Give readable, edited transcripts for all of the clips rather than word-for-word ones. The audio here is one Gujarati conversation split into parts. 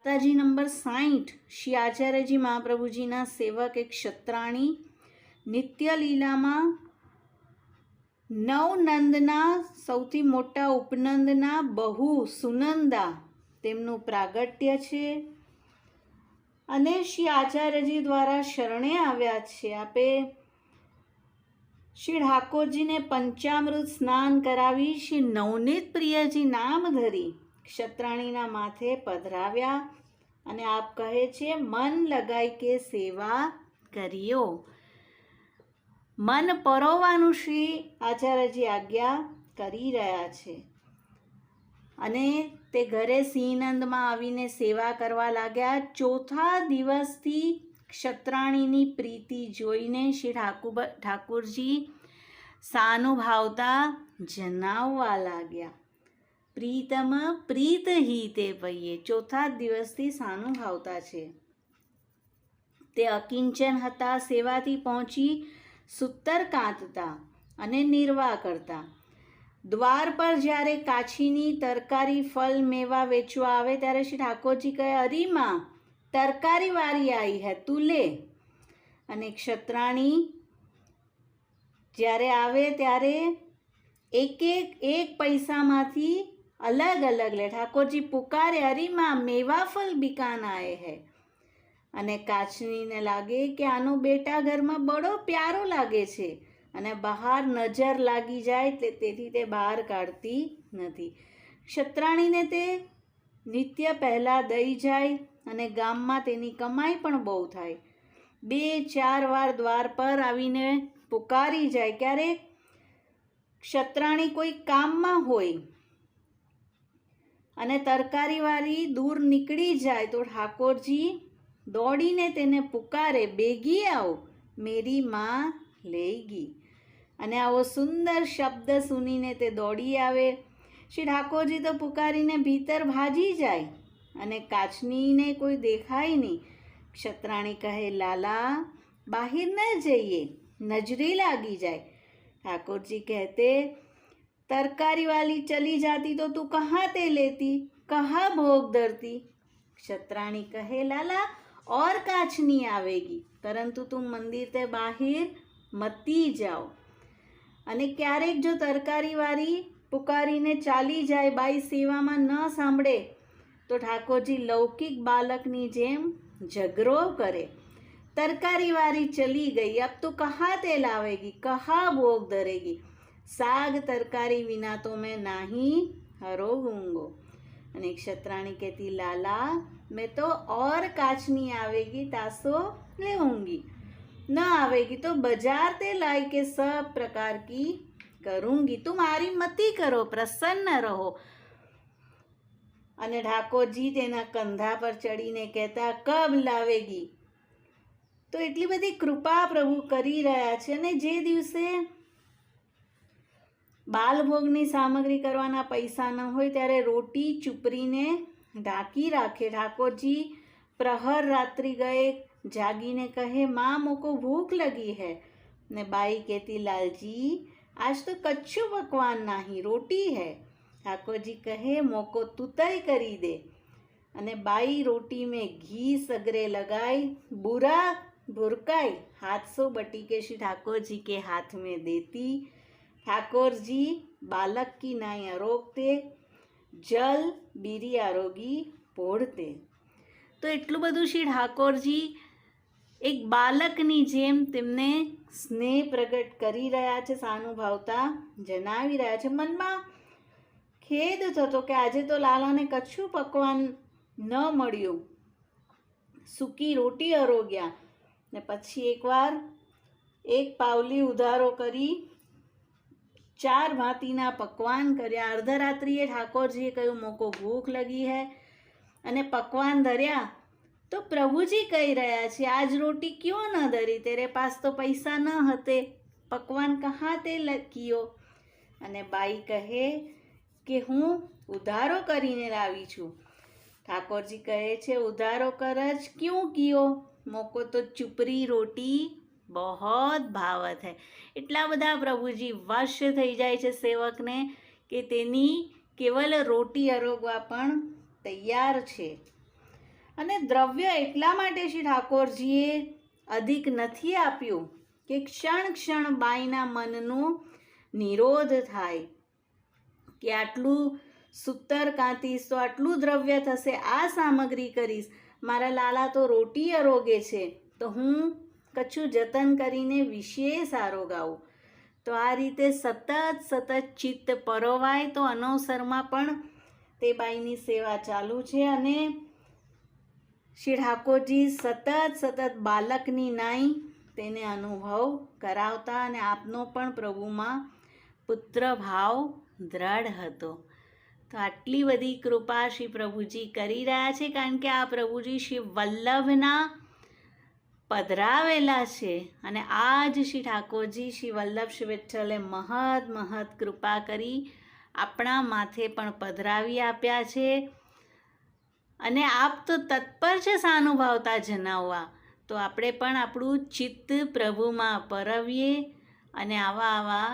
માતાજી નંબર 60 શ્રી આચાર્યજી મહાપ્રભુજીના સેવક એક ક્ષત્રાણી નિત્ય લીલામાં નવનંદના સૌથી મોટા ઉપનંદના બહુ સુનંદા તેમનું પ્રાગટ્ય છે અને શ્રી આચાર્યજી દ્વારા શરણે આવ્યા છે. આપે શ્રી ઠાકોરજીને પંચામૃત સ્નાન કરાવી શ્રી નવનીત પ્રિયજી નામ ધરી ક્ષત્રાણીના માથે પધરાવ્યા અને આપ કહે છે મન લગાઈ કે સેવા કરીઓ. મન પરોવાનું શ્રી આચાર્યજી આજ્ઞા કરી રહ્યા છે અને તે ઘરે સિંહનંદમાં આવીને સેવા કરવા લાગ્યા. ચોથા દિવસથી ક્ષત્રાણીની પ્રીતિ જોઈને શ્રી ઠાકુરજી સાનુભાવતા જણાવવા લાગ્યા. પ્રીતમ પ્રીત હી તે પૈયે. ચોથા દિવસથી સાનુભાવતા છે. તે અકિંચન હતા. સેવાથી પહોંચી સૂતર કાંતતા અને નિર્વાહ કરતા. દ્વાર પર જ્યારે કાછીની તરકારી ફલ મેવા વેચવા આવે ત્યારે શ્રી ઠાકોરજી કહે અરીમાં તરકારી વાળી આવી હે તું લે. અને ક્ષત્રાણી જ્યારે આવે ત્યારે એક પૈસામાંથી अलग अलग ले. ઠાકોરજી પુકારે અરીમાં મેવા ફલ બિકાન આए હે. અને કાચનીને લાગે કે આનો બેટા ઘરમાં બડો પ્યારો લાગે છે અને બહાર નજર લાગી જાય તેથી તે બહાર કાઢતી નથી. ક્ષત્રાણીને તે નિત્ય પહેલાં દઈ જાય અને ગામમાં તેની કમાઈ પણ બહુ થાય. 2-4 વાર દ્વાર પર આવીને પુકારી જાય. ક્યારેક ક્ષત્રાણી કોઈ કામમાં હોય અને તરકારીવાળી દૂર નીકળી જાય તો ઠાકોરજી દોડીને તેને પુકારે બેગી આવો મેરી માં લેગી. અને આવો સુંદર શબ્દ સુનીને તે દોડી આવે. શ્રી ઠાકોરજી તો પુકારીને ભીતર ભાજી જાય અને કાચનીને કોઈ દેખાય નહીં. ક્ષત્રાણી કહે લાલા બહાર ન જઈએ નજરે લાગી જાય. ઠાકોરજી કહેતે तरकारी वाली चली जाती तो तू कहाँ ते लेती कहाँ भोग धरती. ક્ષત્રાણી કહે लाला और काचनी आवेगी परंतु तुम मंदिर ते बाहर मती जाओ. અને ક્યારેક જો તરકારીવાળી પુકારીને ચાલી જાય બાઈ સેવામાં ન સાંભળે તો ઠાકોરજી લૌકિક બાલકની જેમ ઝઘડો કરે. તરકારીવાળી ચલી ગઈ અબ તો કहाँ તે લાવેગી કहाँ ભોગ ધરેગી. साग तरकारी विना तो मैं नहीं हरोगूंगो. અને ક્ષત્રાણી कहती लाला मैं तो और काचनी आवेगी तासो लेऊंगी न आवेगी तो बाजार ते लाई के सब प्रकार की करूंगी. तुम्हारी मती करो प्रसन्न रहो. અને ઠાકોરજી તેના કંધા પર ચડીને કહેતા કબ લાવેગી. તો એટલી બધી કૃપા પ્રભુ કરી રહ્યા છે. અને જે દિવસે બાલભોગની સામગ્રી કરવાના પૈસા ન હોય ત્યારે રોટી ચૂપરીને ઢાંકી રાખે. ઠાકોરજી પ્રહર રાત્રિ ગયે જાગીને કહે માં મોકો ભૂખ લગી હૈ. ને બાઈ કહેતી લાલજી આજ તો કચ્છું પકવાન નહીં રોટી હૈ. ઠાકોરજી કહે મોકો તુતઈ કરી દે. અને બાઈ रोटी में घी सगरे लगाई बुरा भुरकाई 700 बटीके श्री ठाकुर जी के हाथ में देती. ठाकुर जी बालक की नाई आरोगते जल बीरी आरोगी पोढ़ते. તો એટલું બધું શ્રી ઠાકોરજી એક બાલકની જેમ તેમને સ્નેહ પ્રગટ કરી રહ્યા છે, સાનુભાવતા જણાવી રહ્યા છે. મનમાં ખેદ થતો કે આજે તો લાલાને કચ્છું પકવાન ન મળ્યું, સૂકી રોટી આરોગ્યા. ને પછી એકવાર એક પાવલી ઉધારો કરી 4 ભાંતિના પકવાન કર્યા. અર્ધરાત્રિએ ઠાકોરજીએ કહ્યું મોકો ભૂખ લગી હૈ અને પકવાન ધર્યા તો પ્રભુજી કહી રહ્યા છે આજ રોટી ક્यों ન ધરી, તેરે પાસ તો પૈસા ન હતે, પકવાન કહાં તે કિયો. અને બાઈ કહે કે હું ઉધારો કરીને લાવી છું. ઠાકોરજી કહે છે ઉધારો કર જ ક્यों કિયો, મોકો તો ચુપરી રોટી બહોત ભાવત હૈ. એટલા બધા પ્રભુજી વશ થઈ જાય છે સેવકને કે તેની કેવલ રોટી આરોગવા પણ તૈયાર છે. અને દ્રવ્ય એટલા માટે શ્રી ઠાકોરજીએ અધિક નથી આપ્યું કે ક્ષણ બાઈના મનનો નિરોધ થાય કે આટલું સૂતર કાંતીશ તો આટલું દ્રવ્ય થશે, આ સામગ્રી કરીશ, મારા લાલા તો રોટી અરોગે છે તો હું કચ્છું જતન કરીને વિશેષ આરોગાવું. તો આ રીતે સતત ચિત્ત પરોવાય તો અનવસરમાં પણ તે બાઈની સેવા ચાલુ છે અને શ્રી ઠાકોરજી સતત બાલકની નાઈ તેને અનુભવ કરાવતા અને આપનો પણ પ્રભુમાં પુત્ર ભાવ દ્રઢ હતો. તો આટલી બધી કૃપા શ્રી પ્રભુજી કરી રહ્યા છે કારણ કે આ પ્રભુજી શ્રી વલ્લભના પધરાવેલા છે અને આ જ શ્રી ઠાકોરજી શ્રી વલ્લભ શ્રી વિઠ્ઠલે મહત કૃપા કરી આપણા માથે પણ પધરાવી આપ્યા છે અને આપ તો તત્પર છે સાનુભાવતા જણાવવા. તો આપણે પણ આપણું ચિત્ત પ્રભુમાં પરવીએ અને આવા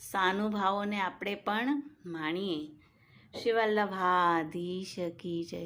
સાનુભાવોને આપણે પણ માણીએ. શ્રી વલ્લભાધીશ કી જય.